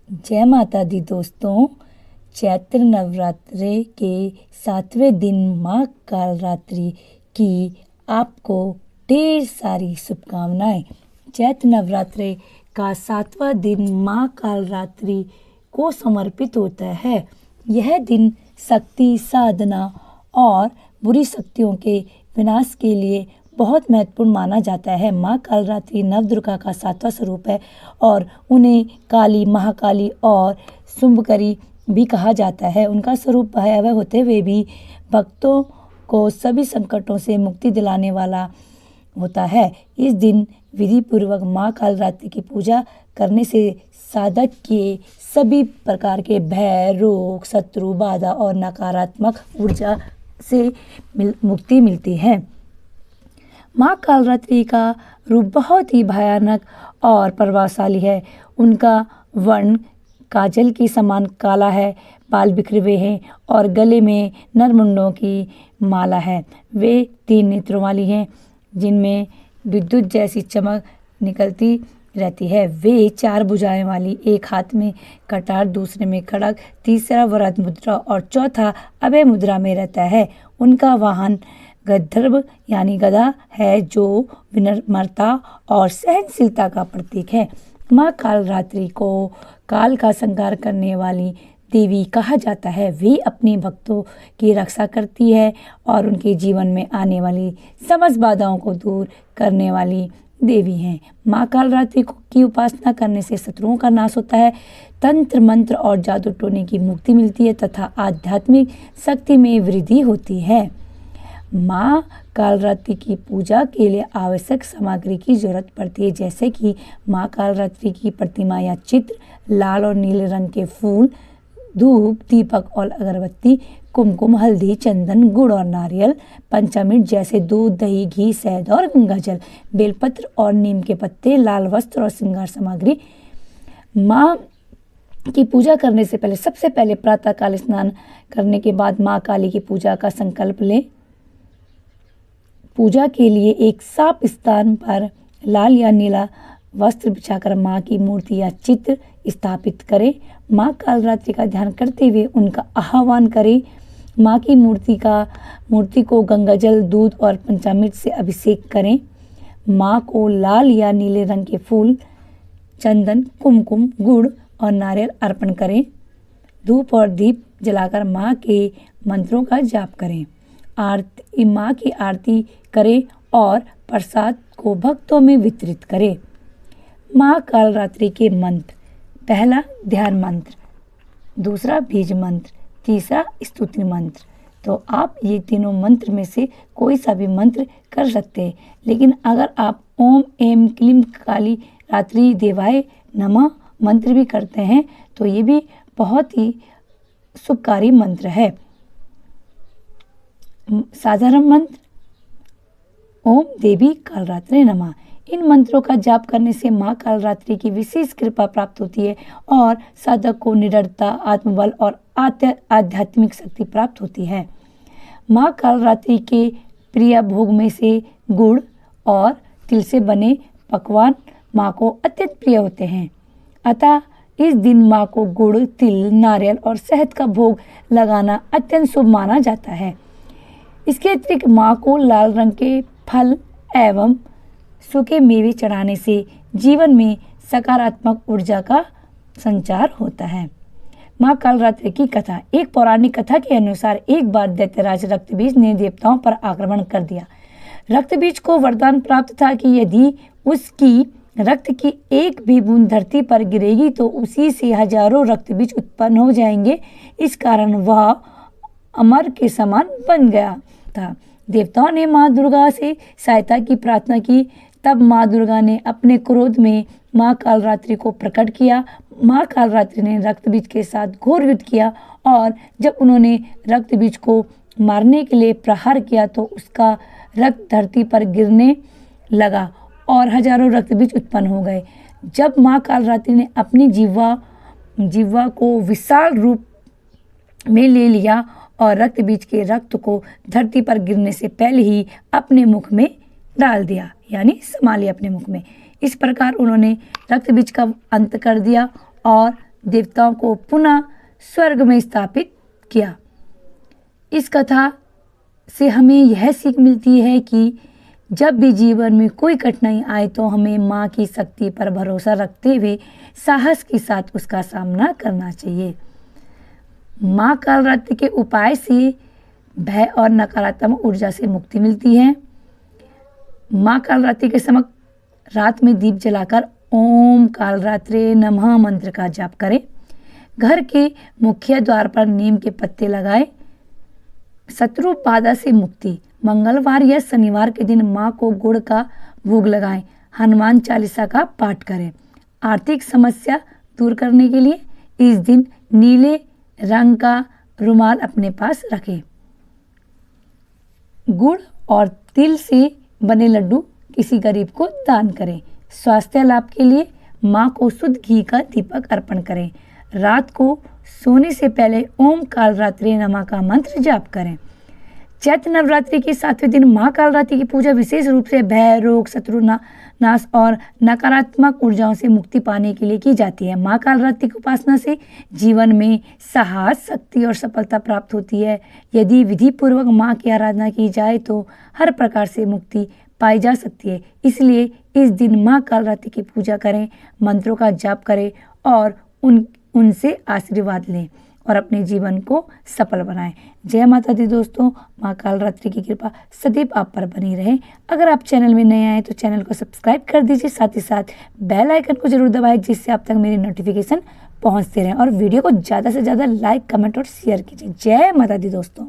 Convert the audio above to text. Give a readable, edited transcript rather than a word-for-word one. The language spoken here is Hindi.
जय माता दी दोस्तों। चैत्र नवरात्रे के 7वें दिन माँ कालरात्रि की आपको ढेर सारी शुभकामनाएं। चैत्र नवरात्रे का 7वां दिन माँ कालरात्रि को समर्पित होता है। यह दिन शक्ति साधना और बुरी शक्तियों के विनाश के लिए बहुत महत्वपूर्ण माना जाता है। माँ कालरात्रि नवदुर्गा का 7वां स्वरूप है और उन्हें काली, महाकाली और शुंभकरी भी कहा जाता है। उनका स्वरूप भयावह होते हुए भी भक्तों को सभी संकटों से मुक्ति दिलाने वाला होता है। इस दिन विधि पूर्वक माँ कालरात्रि की पूजा करने से साधक के सभी प्रकार के भय, रोग, शत्रु, बाधा और नकारात्मक ऊर्जा से मुक्ति मिलती है। माँ कालरात्रि का रूप बहुत ही भयानक और प्रभावशाली है। उनका वर्ण काजल के समान काला है, बाल बिखरे हुए हैं और गले में नरमुंडों की माला है। वे 3 नेत्रों वाली हैं जिनमें विद्युत जैसी चमक निकलती रहती है। वे 4 भुजाएं वाली, एक हाथ में कटार, दूसरे में खड्ग, तीसरा वरद मुद्रा और चौथा अभय मुद्रा में रहता है। उनका वाहन गंधर्व यानी गदा है जो विनम्रता और सहनशीलता का प्रतीक है। माँ कालरात्रि को काल का संहार करने वाली देवी कहा जाता है। वे अपने भक्तों की रक्षा करती है और उनके जीवन में आने वाली समस्त बाधाओं को दूर करने वाली देवी हैं। माँ कालरात्रि की उपासना करने से शत्रुओं का नाश होता है, तंत्र मंत्र और जादू टोने की मुक्ति मिलती है तथा आध्यात्मिक शक्ति में वृद्धि होती है। माँ कालरात्रि की पूजा के लिए आवश्यक सामग्री की जरूरत पड़ती है, जैसे कि माँ कालरात्रि की प्रतिमा या चित्र, लाल और नीले रंग के फूल, धूप, दीपक और अगरबत्ती, कुमकुम, हल्दी, चंदन, गुड़ और नारियल, पंचामृत जैसे दूध, दही, घी, शहद और गंगाजल, बेलपत्र और नीम के पत्ते, लाल वस्त्र और श्रृंगार सामग्री। माँ की पूजा करने से पहले सबसे पहले प्रातःकाल स्नान करने के बाद माँ काली की पूजा का संकल्प लें। पूजा के लिए एक साफ स्थान पर लाल या नीला वस्त्र बिछाकर माँ की मूर्ति या चित्र स्थापित करें। माँ कालरात्रि का ध्यान करते हुए उनका आह्वान करें। माँ की मूर्ति को गंगाजल, दूध और पंचामृत से अभिषेक करें। माँ को लाल या नीले रंग के फूल, चंदन, कुमकुम, गुड़ और नारियल अर्पण करें। धूप और दीप जलाकर माँ के मंत्रों का जाप करें। माँ की आरती करें और प्रसाद को भक्तों में वितरित करें। माँ कालरात्रि के मंत्र: पहला ध्यान मंत्र, दूसरा बीज मंत्र, तीसरा स्तुति मंत्र। तो आप ये तीनों मंत्र में से कोई सा भी मंत्र कर सकते हैं, लेकिन अगर आप ओम ऐं क्लीं काली रात्रि देवाय नमः मंत्र भी करते हैं तो ये भी बहुत ही शुभकारी मंत्र है। साधारण मंत्र: ओम देवी कालरात्रि नमः। इन मंत्रों का जाप करने से माँ कालरात्रि की विशेष कृपा प्राप्त होती है और साधक को निडरता, आत्मबल और आध्यात्मिक शक्ति प्राप्त होती है। माँ कालरात्रि के प्रिय भोग में से गुड़ और तिल से बने पकवान माँ को अत्यंत प्रिय होते हैं। अतः इस दिन माँ को गुड़, तिल, नारियल और शहद का भोग लगाना अत्यंत शुभ माना जाता है। इसके अतिरिक्त माँ को लाल रंग के फल एवं सूखे मेवे चढ़ाने से जीवन में सकारात्मक ऊर्जा का संचार होता है। माँ कालरात्रि की कथा: एक पौराणिक कथा के अनुसार एक बार दैत्यराज रक्तबीज ने देवताओं पर आक्रमण कर दिया। रक्तबीज को वरदान प्राप्त था कि यदि उसकी रक्त की एक भी बूंद धरती पर गिरेगी तो उसी से हजारों रक्तबीज उत्पन्न हो जाएंगे। इस कारण वह अमर के समान बन गया था। देवताओं ने माँ दुर्गा से सहायता की प्रार्थना की। तब माँ दुर्गा ने अपने क्रोध में माँ कालरात्रि को प्रकट किया। माँ कालरात्रि ने रक्तबीज के साथ घोर युद्ध किया और जब उन्होंने रक्तबीज को मारने के लिए प्रहार किया तो उसका रक्त धरती पर गिरने लगा और हजारों रक्तबीज उत्पन्न हो गए। जब माँ कालरात्रि ने अपनी जिह्वा को विशाल रूप में ले लिया और रक्तबीज के रक्त को धरती पर गिरने से पहले ही अपने मुख में डाल दिया, यानी समा लिया अपने मुख में। इस प्रकार उन्होंने रक्तबीज का अंत कर दिया और देवताओं को पुनः स्वर्ग में स्थापित किया। इस कथा से हमें यह सीख मिलती है कि जब भी जीवन में कोई कठिनाई आए तो हमें माँ की शक्ति पर भरोसा रखते हुए साहस के साथ उसका सामना करना चाहिए। माँ कालरात्रि के उपाय से भय और नकारात्मक ऊर्जा से मुक्ति मिलती है। माँ कालरात्रि के समय रात में दीप जलाकर ओम कालरात्रे नमः मंत्र का जाप करें। घर के मुख्य द्वार पर नीम के पत्ते लगाएं। शत्रु बाधा से मुक्ति। मंगलवार या शनिवार के दिन माँ को गुड़ का भोग लगाएं। हनुमान चालीसा का पाठ करें। आर्थिक समस्या दूर करने के लिए इस दिन नीले रंग का रुमाल अपने पास रखें। गुड़ और तिल से बने लड्डू किसी गरीब को दान करें। स्वास्थ्य लाभ के लिए माँ को शुद्ध घी का दीपक अर्पण करें। रात को सोने से पहले ओम कालरात्रि नमः का मंत्र जाप करें। चैत्र नवरात्रि के 7वें दिन माँ कालरात्रि की पूजा विशेष रूप से भय, रोग, शत्रु नाश और नकारात्मक ऊर्जाओं से मुक्ति पाने के लिए की जाती है। माँ कालरात्रि की उपासना से जीवन में साहस, शक्ति और सफलता प्राप्त होती है। यदि विधि पूर्वक माँ की आराधना की जाए तो हर प्रकार से मुक्ति पाई जा सकती है। इसलिए इस दिन माँ कालरात्रि की पूजा करें, मंत्रों का जाप करें और उनसे आशीर्वाद लें और अपने जीवन को सफल बनाएं। जय माता दी दोस्तों, माँ कालरात्रि की कृपा सदैव आप पर बनी रहे। अगर आप चैनल में नए आए तो चैनल को सब्सक्राइब कर दीजिए, साथ ही साथ बेल आइकन को जरूर दबाएं जिससे आप तक मेरी नोटिफिकेशन पहुंचते रहें और वीडियो को ज़्यादा से ज़्यादा लाइक, कमेंट और शेयर कीजिए। जय माता दी दोस्तों।